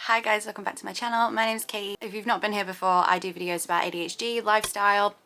Hi guys, welcome back to my channel. My name's Katie. If you've not been here before, I do videos about ADHD, lifestyle,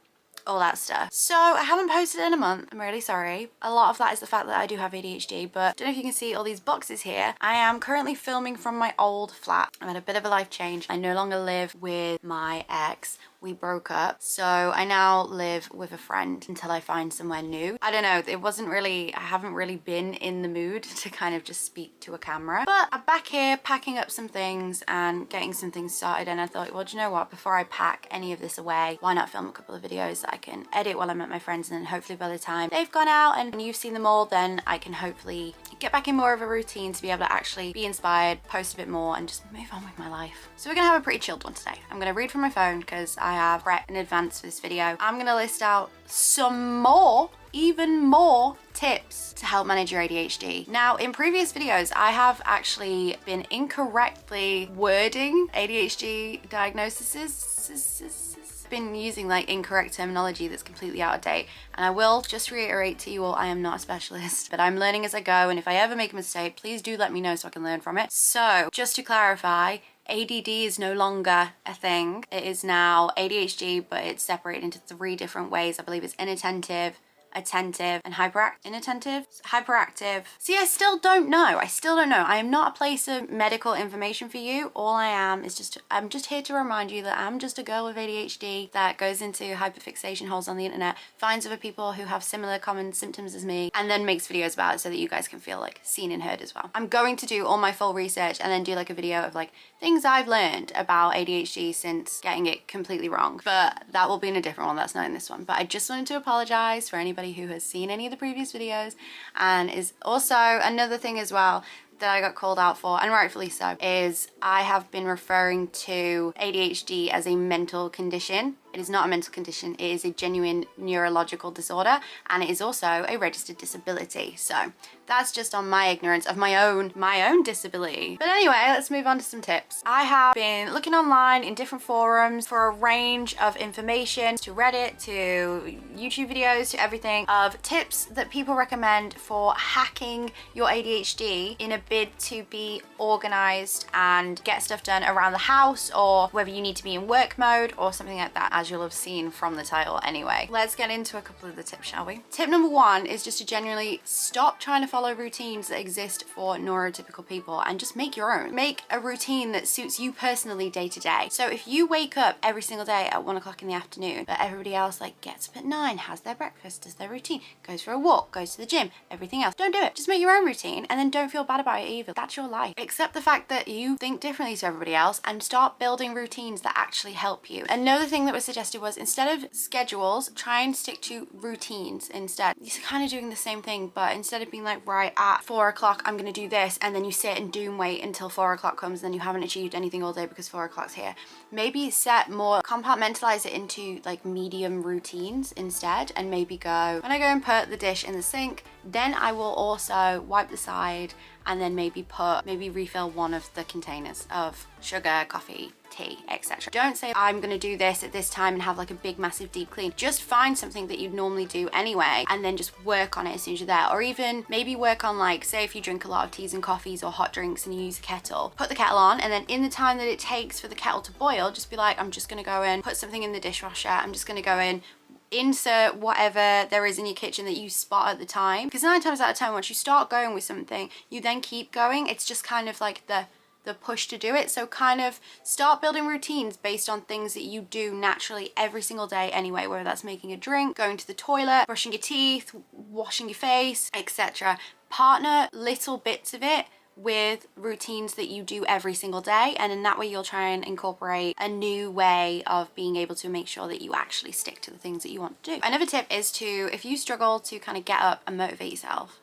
all that stuff. So I haven't posted in a month. I'm really sorry. A lot of that is the fact that I do have ADHD, but I don't know if you can see all these boxes here. I am currently filming from my old flat. I had a bit of a life change. I no longer live with my ex. We broke up, so I now live with a friend until I find somewhere new. I don't know, I haven't really been in the mood to kind of just speak to a camera, but I'm back here packing up some things and getting some things started, and I thought, well, do you know what, before I pack any of this away, why not film a couple of videos that I can edit while I'm at my friends, and then hopefully by the time they've gone out and you've seen them all, then I can hopefully get back in more of a routine to be able to actually be inspired, post a bit more, and just move on with my life. So we're gonna have a pretty chilled one today. I'm gonna read from my phone because I have prepped in advance for this video. I'm gonna list out some more, even more tips to help manage your ADHD. Now, in previous videos, I have actually been incorrectly wording ADHD diagnoses. Been using like incorrect terminology that's completely out of date, and I will just reiterate to you all, I am not a specialist, but I'm learning as I go, and if I ever make a mistake, please do let me know so I can learn from it. So just to clarify, ADD is no longer a thing. It is now ADHD, but it's separated into 3 different ways. I believe it's inattentive, attentive, and hyperactive. See, I still don't know. I am not a place of medical information for you. All I am is I'm just here to remind you that I'm just a girl with ADHD that goes into hyperfixation holes on the internet, finds other people who have similar common symptoms as me, and then makes videos about it so that you guys can feel like seen and heard as well. I'm going to do all my full research and then do like a video of like things I've learned about ADHD since getting it completely wrong, but that will be in a different one. That's not in this one. But I just wanted to apologize for anybody who has seen any of the previous videos, and is also another thing as well that I got called out for, and rightfully so, is I have been referring to ADHD as a mental condition. It is not a mental condition, it is a genuine neurological disorder, and it is also a registered disability. So that's just on my ignorance of my own disability. But anyway, let's move on to some tips. I have been looking online in different forums for a range of information, to Reddit, to YouTube videos, to everything, of tips that people recommend for hacking your ADHD in a bid to be organized and get stuff done around the house, or whether you need to be in work mode or something like that, as you'll have seen from the title anyway. Let's get into a couple of the tips, shall we? Tip number 1 is just to genuinely stop trying to follow routines that exist for neurotypical people and just make your own. Make a routine that suits you personally day to day. So if you wake up every single day at 1 o'clock in the afternoon, but everybody else like gets up at 9, has their breakfast, does their routine, goes for a walk, goes to the gym, everything else, don't do it. Just make your own routine and then don't feel bad about it either. That's your life. Accept the fact that you think differently to everybody else and start building routines that actually help you. Another thing that was suggested was, instead of schedules, try and stick to routines instead. You're kind of doing the same thing, but instead of being like, right, at 4 o'clock I'm gonna do this, and then you sit and doom wait until 4 o'clock comes, and then you haven't achieved anything all day because 4 o'clock's here. Maybe compartmentalize it into like medium routines instead, and maybe go, when I go and put the dish in the sink, then I will also wipe the side, and then maybe refill one of the containers of sugar, coffee, tea, etc. Don't say, I'm gonna do this at this time and have like a big massive deep clean. Just find something that you'd normally do anyway, and then just work on it as soon as you're there. Or even maybe work on, like, say if you drink a lot of teas and coffees or hot drinks and you use a kettle, put the kettle on, and then in the time that it takes for the kettle to boil, just be like, I'm just gonna go in, put something in the dishwasher, I'm just gonna go in, insert whatever there is in your kitchen that you spot at the time. Because 9 times out of 10, once you start going with something, you then keep going. It's just kind of like the push to do it. So kind of start building routines based on things that you do naturally every single day anyway, whether that's making a drink, going to the toilet, brushing your teeth, washing your face, etc. Partner little bits of it with routines that you do every single day, and in that way you'll try and incorporate a new way of being able to make sure that you actually stick to the things that you want to do. Another tip is to, if you struggle to kind of get up and motivate yourself,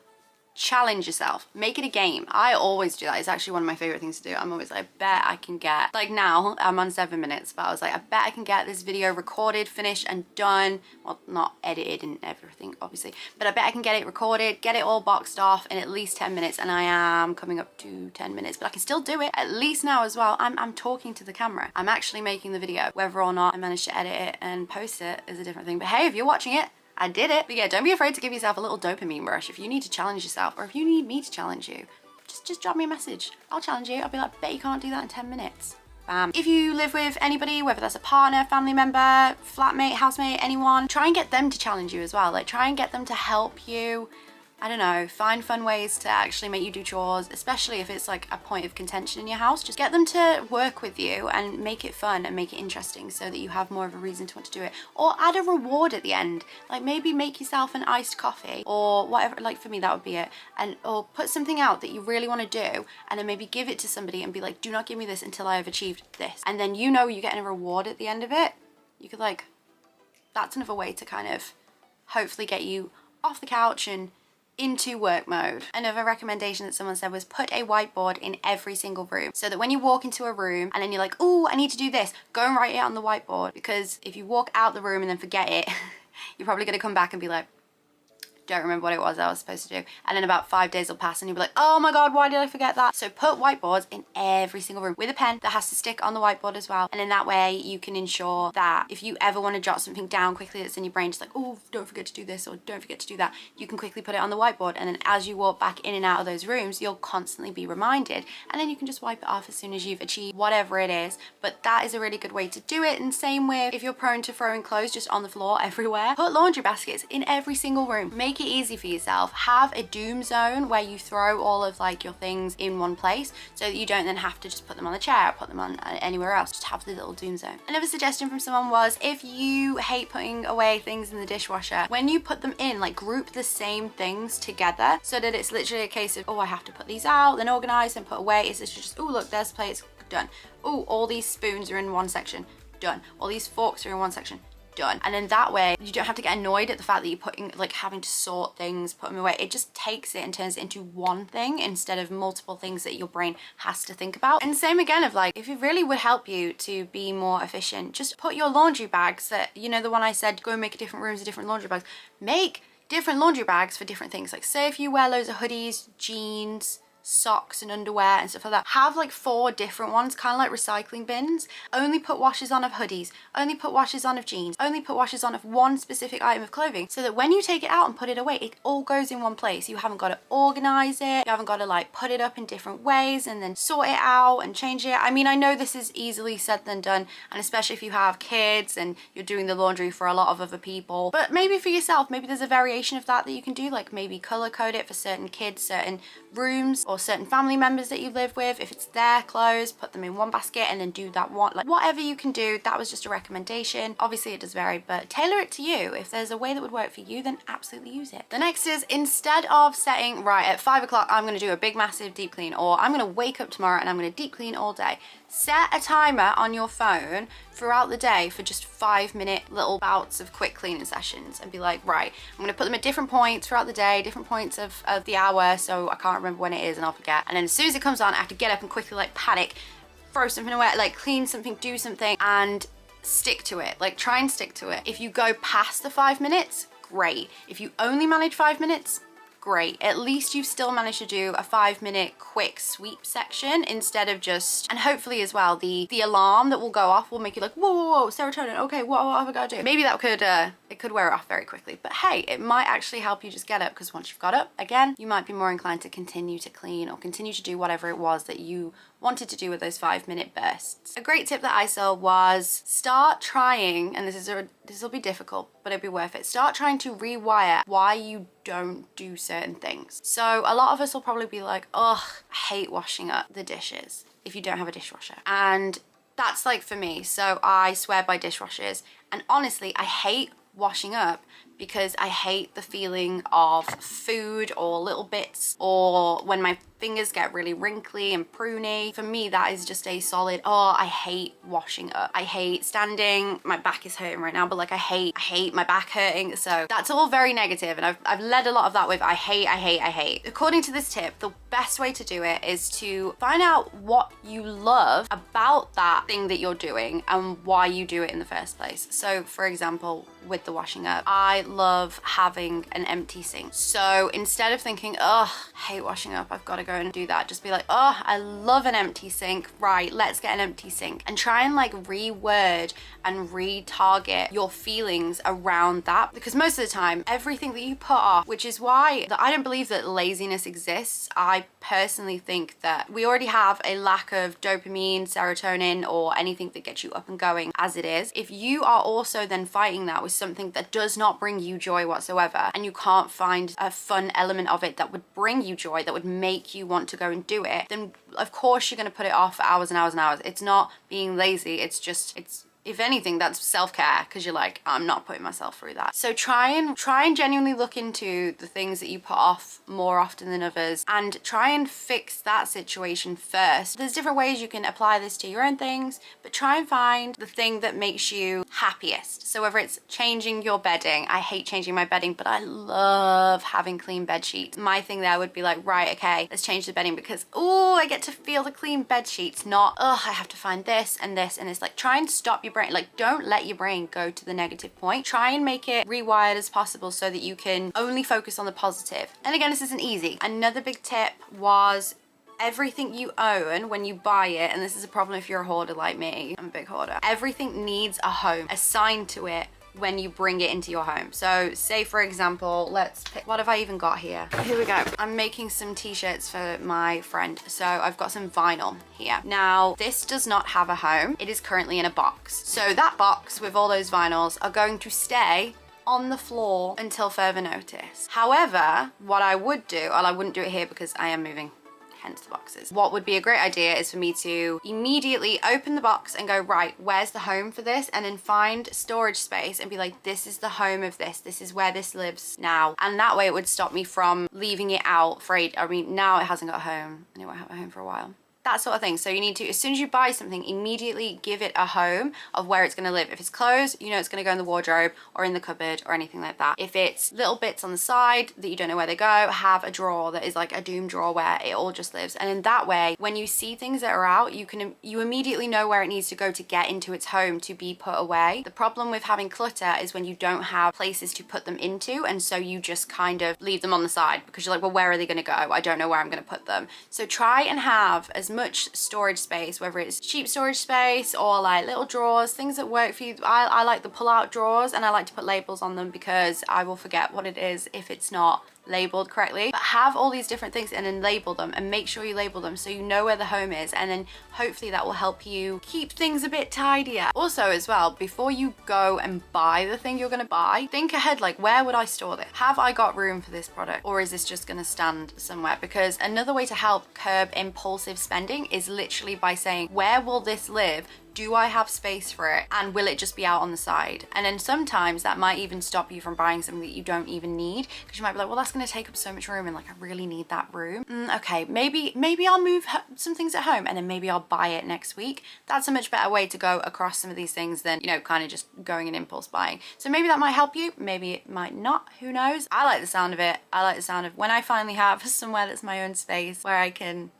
challenge yourself, make it a game. I always do that. It's actually one of my favorite things to do. I'm always like, I bet I can get, like now I'm on 7 minutes, but I was like, I bet I can get this video recorded, finished and done. Well, not edited and everything obviously, but I bet I can get it recorded, get it all boxed off in at least 10 minutes, and I am coming up to 10 minutes, but I can still do it. At least now as well, I'm talking to the camera. I'm actually making the video. Whether or not I manage to edit it and post it is a different thing, but hey, if you're watching it, I did it. But yeah, don't be afraid to give yourself a little dopamine rush. If you need to challenge yourself, or if you need me to challenge you, just drop me a message. I'll challenge you. I'll be like, bet you can't do that in 10 minutes. Bam. If you live with anybody, whether that's a partner, family member, flatmate, housemate, anyone, try and get them to challenge you as well. Like, try and get them to help you, I don't know, find fun ways to actually make you do chores, especially if it's like a point of contention in your house. Just get them to work with you and make it fun and make it interesting so that you have more of a reason to want to do it. Or add a reward at the end. Like, maybe make yourself an iced coffee or whatever. Like, for me, that would be it. And or put something out that you really want to do, and then maybe give it to somebody and be like, do not give me this until I have achieved this. And then you know you're getting a reward at the end of it. You could, like, that's another way to kind of hopefully get you off the couch and into work mode. Another recommendation that someone said was put a whiteboard in every single room, so that when you walk into a room and then you're like, oh, I need to do this, go and write it on the whiteboard. Because if you walk out the room and then forget it, you're probably going to come back and be like, don't remember what it was I was supposed to do. And then about 5 days will pass and you'll be like, oh my God, why did I forget that? So put whiteboards in every single room with a pen that has to stick on the whiteboard as well. And in that way you can ensure that if you ever want to jot something down quickly that's in your brain, just like, oh, don't forget to do this or don't forget to do that, you can quickly put it on the whiteboard. And then as you walk back in and out of those rooms, you'll constantly be reminded. And then you can just wipe it off as soon as you've achieved whatever it is. But that is a really good way to do it. And same with if you're prone to throwing clothes just on the floor everywhere, put laundry baskets in every single room. Make it easy for yourself. Have a doom zone where you throw all of like your things in one place, so that you don't then have to just put them on the chair, put them on anywhere else. Just have the little doom zone. Another suggestion from someone was, if you hate putting away things in the dishwasher, when you put them in, like, group the same things together so that it's literally a case of, oh, I have to put these out, then organize and put away. It's literally just, oh, look, there's plates, done. Oh, all these spoons are in one section, done. All these forks are in one section, done. And then that way you don't have to get annoyed at the fact that you're putting, like, having to sort things, put them away. It just takes it and turns it into one thing instead of multiple things that your brain has to think about. And same again of, like, if it really would help you to be more efficient, just put your laundry bags that, you know, the one I said, go and make different rooms of different laundry bags. Make different laundry bags for different things. Like, say if you wear loads of hoodies, jeans, socks and underwear and stuff like that, have like 4 different ones, kind of like recycling bins. Only put washes on of hoodies, only put washes on of jeans, only put washes on of one specific item of clothing, so that when you take it out and put it away, it all goes in one place. You haven't got to organize it, you haven't got to like put it up in different ways and then sort it out and change it. I mean, I know this is easily said than done, and especially if you have kids and you're doing the laundry for a lot of other people, but maybe for yourself, maybe there's a variation of that you can do, like maybe color code it for certain kids, certain rooms, or certain family members that you live with. If it's their clothes, put them in one basket and then do that one. Like, whatever you can do. That was just a recommendation. Obviously it does vary, but tailor it to you. If there's a way that would work for you, then absolutely use it. The next is, instead of setting, right, at 5 o'clock I'm going to do a big massive deep clean, or I'm going to wake up tomorrow and I'm going to deep clean all day, set a timer on your phone throughout the day for just 5-minute little bouts of quick cleaning sessions, and be like, right, I'm going to put them at different points throughout the day, different points of the hour, so I can't remember when it is and I'll forget. And then as soon as it comes on, I have to get up and quickly like panic, throw something away, like clean something, do something, and stick to it. Like, try and stick to it. If you go past the 5 minutes, great. If you only manage 5 minutes, great. At least you've still managed to do a 5-minute quick sweep section instead of just, and hopefully as well, the alarm that will go off will make you like, whoa, whoa, whoa, serotonin, okay, what have I got to do? Maybe that could, it could wear off very quickly, but hey, it might actually help you just get up, because once you've got up, again, you might be more inclined to continue to clean or continue to do whatever it was that you wanted to do with those 5-minute bursts. A great tip that I saw was start trying, and this will be difficult, but it'll be worth it. Start trying to rewire why you don't do certain things. So a lot of us will probably be like, ugh, I hate washing up the dishes if you don't have a dishwasher. And that's like for me. So I swear by dishwashers. And honestly, I hate washing up because I hate the feeling of food or little bits, or when my fingers get really wrinkly and pruny. For me, that is just a solid, oh, I hate washing up. I hate standing. My back is hurting right now, but like I hate my back hurting. So that's all very negative, and I've led a lot of that with I hate. According to this tip, the best way to do it is to find out what you love about that thing that you're doing and why you do it in the first place. So for example, with the washing up, I love having an empty sink. So instead of thinking, oh, I hate washing up, I've got to go and do that, just be like, oh, I love an empty sink. Right, let's get an empty sink. And try and like reword and retarget your feelings around that. Because most of the time, everything that you put off, which is why I don't believe that laziness exists. I personally think that we already have a lack of dopamine, serotonin, or anything that gets you up and going as it is. If you are also then fighting that with something that does not bring you joy whatsoever, and you can't find a fun element of it that would bring you joy, that would make you want to go and do it, then of course you're going to put it off for hours and hours and hours. It's not being lazy, it's if anything, that's self-care, because you're like, I'm not putting myself through that. So try and genuinely look into the things that you put off more often than others, and try and fix that situation first. There's different ways you can apply this to your own things, but try and find the thing that makes you happiest. So whether it's changing your bedding, I hate changing my bedding, but I love having clean bed sheets. My thing there would be like, right, okay, let's change the bedding because, oh, I get to feel the clean bed sheets, not, oh, I have to find this and this, and it's like, try and stop your brain. Like, don't let your brain go to the negative point. Try and make it rewired as possible so that you can only focus on the positive. And again, this isn't easy. Another big tip was everything you own when you buy it, and this is a problem if you're a hoarder like me, I'm a big hoarder, everything needs a home assigned to it when you bring it into your home. So say for example, let's pick, what have I even got here? Here we go. I'm making some t-shirts for my friend. So I've got some vinyl here. Now this does not have a home. It is currently in a box. So that box with all those vinyls are going to stay on the floor until further notice. However, what I would do, and I wouldn't do it here because I am moving, hence the boxes. What would be a great idea is for me to immediately open the box and go, right, where's the home for this? And then find storage space and be like, this is the home of this. This is where this lives now. And that way it would stop me from leaving it out for I mean, now it hasn't got a home and it won't have a home for a while. That sort of thing. So you need to, as soon as you buy something, immediately give it a home of where it's going to live. If it's clothes, you know it's going to go in the wardrobe or in the cupboard or anything like that. If it's little bits on the side that you don't know where they go, have a drawer that is like a doom drawer where it all just lives. And in that way, when you see things that are out, you immediately know where it needs to go to get into its home to be put away. The problem with having clutter is when you don't have places to put them into, and so you just kind of leave them on the side because you're like, well, where are they going to go? I don't know where I'm going to put them. So try and have as much storage space, whether it's cheap storage space or like little drawers, things that work for you. I like the pull-out drawers, and I like to put labels on them because I will forget what it is if it's not labeled correctly. But have all these different things and then label them, and make sure you label them so you know where the home is, and then hopefully that will help you keep things a bit tidier. Also as well, before you go and buy the thing you're gonna buy, think ahead, like, where would I store this? Have I got room for this product, or is this just gonna stand somewhere? Because another way to help curb impulsive spending is literally by saying, where will this live? Do I have space for it? And will it just be out on the side? And then sometimes that might even stop you from buying something that you don't even need, because you might be like, well, that's going to take up so much room, and like, I really need that room. Okay, maybe I'll move some things at home, and then maybe I'll buy it next week. That's a much better way to go across some of these things than, you know, kind of just going and impulse buying. So maybe that might help you, maybe it might not, who knows? I like the sound of it. I like the sound of when I finally have somewhere that's my own space where I can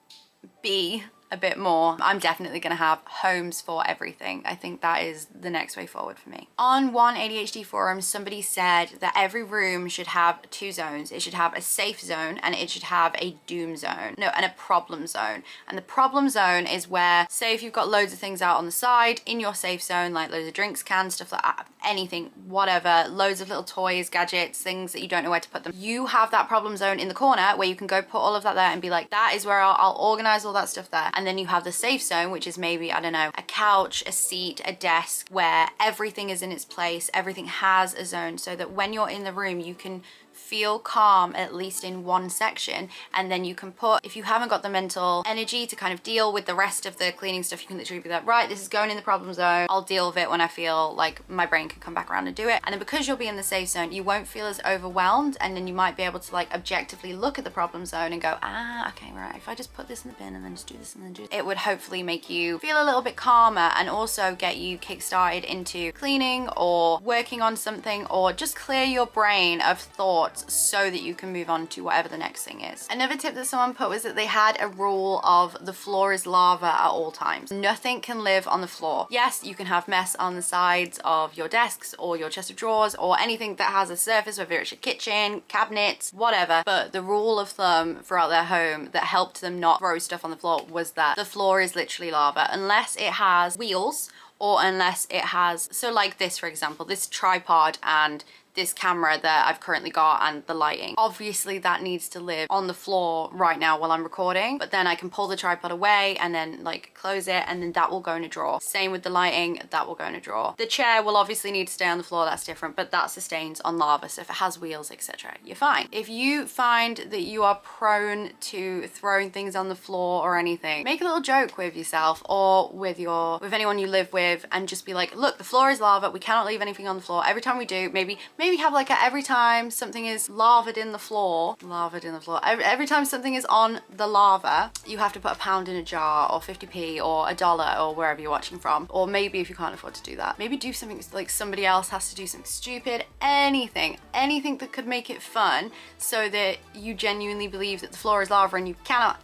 be a bit more. I'm definitely going to have homes for everything. I think that is the next way forward for me. On one ADHD forum, somebody said that every room should have two zones. It should have a safe zone and it should have a doom zone. No, and a problem zone. And the problem zone is where, say if you've got loads of things out on the side, in your safe zone, like loads of drinks, cans, stuff like that, anything, whatever, loads of little toys, gadgets, things that you don't know where to put them. You have that problem zone in the corner where you can go put all of that there and be like, that is where I'll organize all that stuff there. And then you have the safe zone, which is maybe, I don't know, a couch, a seat, a desk, where everything is in its place, everything has a zone, so that when you're in the room, you can feel calm at least in one section, and then you can put, if you haven't got the mental energy to kind of deal with the rest of the cleaning stuff, you can literally be like, right, this is going in the problem zone, I'll deal with it when I feel like my brain can come back around and do it. And then because you'll be in the safe zone, you won't feel as overwhelmed, and then you might be able to like objectively look at the problem zone and go, ah, okay, right, if I just put this in the bin and then just do this and then do this, it would hopefully make you feel a little bit calmer, and also get you kick-started into cleaning or working on something, or just clear your brain of thoughts thoughts so that you can move on to whatever the next thing is. Another tip that someone put was that they had a rule of the floor is lava at all times. Nothing can live on the floor. Yes, you can have mess on the sides of your desks or your chest of drawers or anything that has a surface, whether it's your kitchen, cabinets, whatever, but the rule of thumb throughout their home that helped them not throw stuff on the floor was that the floor is literally lava unless it has wheels, or unless it has, so like this, for example, this tripod and this camera that I've currently got and the lighting. Obviously that needs to live on the floor right now while I'm recording, but then I can pull the tripod away and then like close it, and then that will go in a drawer. Same with the lighting, that will go in a drawer. The chair will obviously need to stay on the floor, that's different, but that sustains on lava, so if it has wheels, etc., you're fine. If you find that you are prone to throwing things on the floor or anything, make a little joke with yourself or with anyone you live with and just be like, look, the floor is lava, we cannot leave anything on the floor. Every time we do, maybe have like every time something is lavaed in the floor, every time something is on the lava, you have to put £1 in a jar, or 50p, or $1, or wherever you're watching from. Or maybe if you can't afford to do that, maybe do something like somebody else has to do something stupid, anything that could make it fun, so that you genuinely believe that the floor is lava and you cannot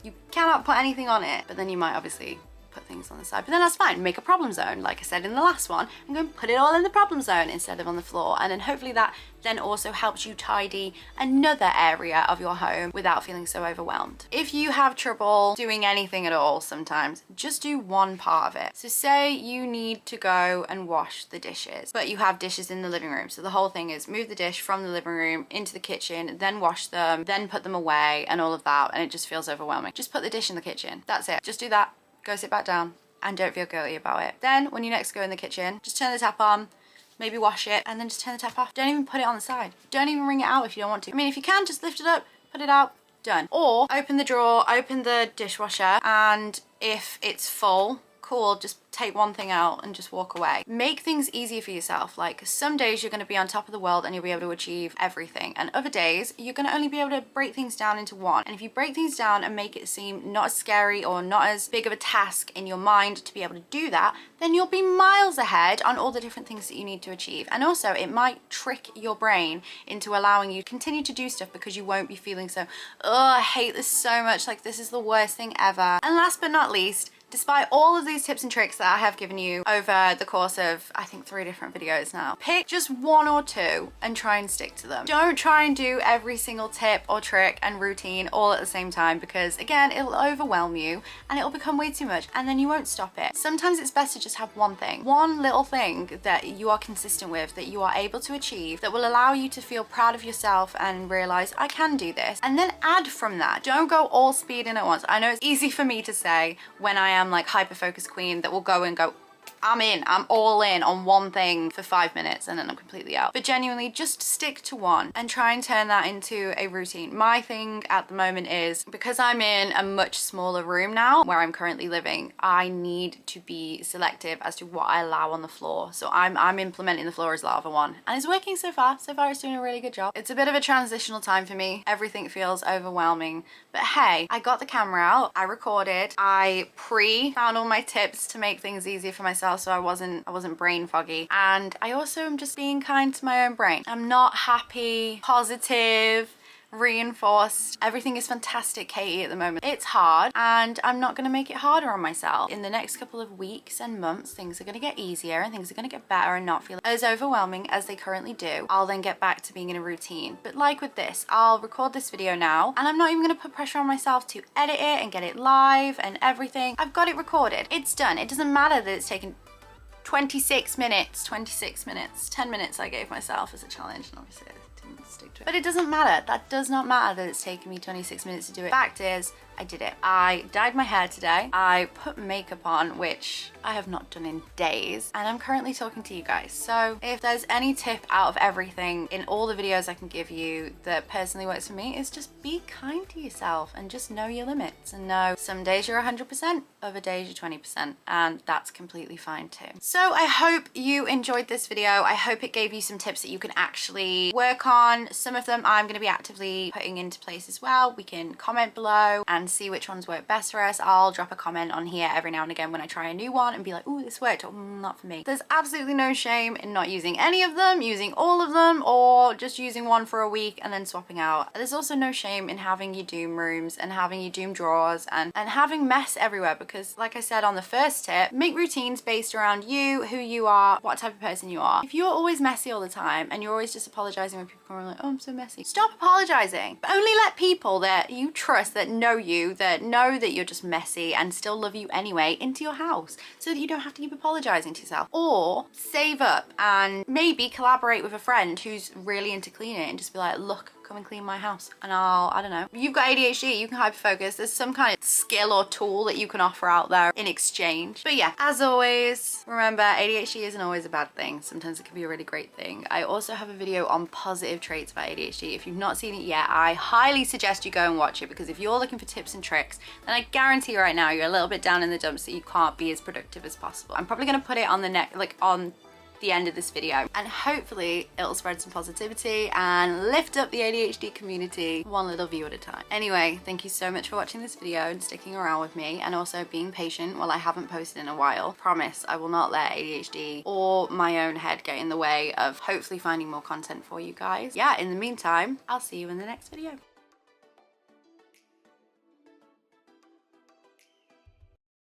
put anything on it. But then you might obviously put things on the side, but then that's fine. Make a problem zone, like I said in the last one. I'm going to put it all in the problem zone instead of on the floor, and then hopefully that then also helps you tidy another area of your home without feeling so overwhelmed. If you have trouble doing anything at all sometimes, just do one part of it. So say you need to go and wash the dishes, but you have dishes in the living room, so the whole thing is move the dish from the living room into the kitchen, then wash them, then put them away and all of that, and it just feels overwhelming. Just put the dish in the kitchen, that's it. Just do that, go sit back down, and don't feel guilty about it. Then when you next go in the kitchen, just turn the tap on, maybe wash it, and then just turn the tap off. Don't even put it on the side. Don't even wring it out if you don't want to. I mean, if you can, just lift it up, put it out, done. Or open the drawer, open the dishwasher, and if it's full, cool, just take one thing out and just walk away. Make things easier for yourself. Like some days you're going to be on top of the world and you'll be able to achieve everything, and other days you're going to only be able to break things down into one. And if you break things down and make it seem not as scary or not as big of a task in your mind to be able to do that, then you'll be miles ahead on all the different things that you need to achieve. And also it might trick your brain into allowing you to continue to do stuff because you won't be feeling so, oh, I hate this so much, like this is the worst thing ever. And last but not least, despite all of these tips and tricks that I have given you over the course of, I think, 3 different videos now, pick just 1 or 2 and try and stick to them. Don't try and do every single tip or trick and routine all at the same time, because again, it'll overwhelm you and it'll become way too much and then you won't stop it. Sometimes it's best to just have one thing, one little thing that you are consistent with, that you are able to achieve, that will allow you to feel proud of yourself and realize, I can do this, and then add from that. Don't go all speed in at once. I know it's easy for me to say when I am like hyper focus queen that will go and go, I'm all in on one thing for 5 minutes and then I'm completely out. But genuinely just stick to one and try and turn that into a routine. My thing at the moment is, because I'm in a much smaller room now where I'm currently living, I need to be selective as to what I allow on the floor. So I'm implementing the floor is lava one, and it's working so far. So far it's doing a really good job. It's a bit of a transitional time for me. Everything feels overwhelming, but hey, I got the camera out, I recorded, I found all my tips to make things easier for myself so I wasn't brain foggy, and I also am just being kind to my own brain. I'm not happy, positive, reinforced. Everything is fantastic, Katie, at the moment. It's hard and I'm not going to make it harder on myself. In the next couple of weeks and months, things are going to get easier and things are going to get better and not feel as overwhelming as they currently do. I'll then get back to being in a routine. But like with this, I'll record this video now and I'm not even going to put pressure on myself to edit it and get it live and everything. I've got it recorded. It's done. It doesn't matter that it's taken 26 minutes, 10 minutes I gave myself as a challenge, and obviously I didn't stick to it. But it doesn't matter. That does not matter that it's taken me 26 minutes to do it. Fact is, I did it. I dyed my hair today. I put makeup on, which I have not done in days, and I'm currently talking to you guys. So if there's any tip out of everything in all the videos I can give you that personally works for me, is just be kind to yourself and just know your limits, and know some days you're 100%, other days you're 20%, and that's completely fine too. So I hope you enjoyed this video. I hope it gave you some tips that you can actually work on. Some of them I'm going to be actively putting into place as well. We can comment below and and see which ones work best for us. I'll drop a comment on here every now and again when I try a new one and be like, oh, this worked, or not for me. There's absolutely no shame in not using any of them, using all of them, or just using one for a week and then swapping out. There's also no shame in having your doom rooms and having your doom drawers and having mess everywhere, because like I said on the first tip, make routines based around you, who you are, what type of person you are. If you're always messy all the time and you're always just apologizing when people come around like, oh, I'm so messy, stop apologizing. But only let people that you trust, that know you, that know that you're just messy and still love you anyway, into your house so that you don't have to keep apologizing to yourself. Or save up and maybe collaborate with a friend who's really into cleaning and just be like, look, come and clean my house and I don't know. You've got ADHD, you can hyperfocus. There's some kind of skill or tool that you can offer out there in exchange. But yeah, as always, remember ADHD isn't always a bad thing. Sometimes it can be a really great thing. I also have a video on positive traits about ADHD. If you've not seen it yet, I highly suggest you go and watch it, because if you're looking for tips and tricks, then I guarantee right now you're a little bit down in the dumps that you can't be as productive as possible. I'm probably going to put it on the end of this video, and hopefully it'll spread some positivity and lift up the ADHD community one little view at a time. Anyway, thank you so much for watching this video and sticking around with me, and also being patient while I haven't posted in a while. Promise I will not let ADHD or my own head get in the way of hopefully finding more content for you guys. Yeah, in the meantime, I'll see you in the next video.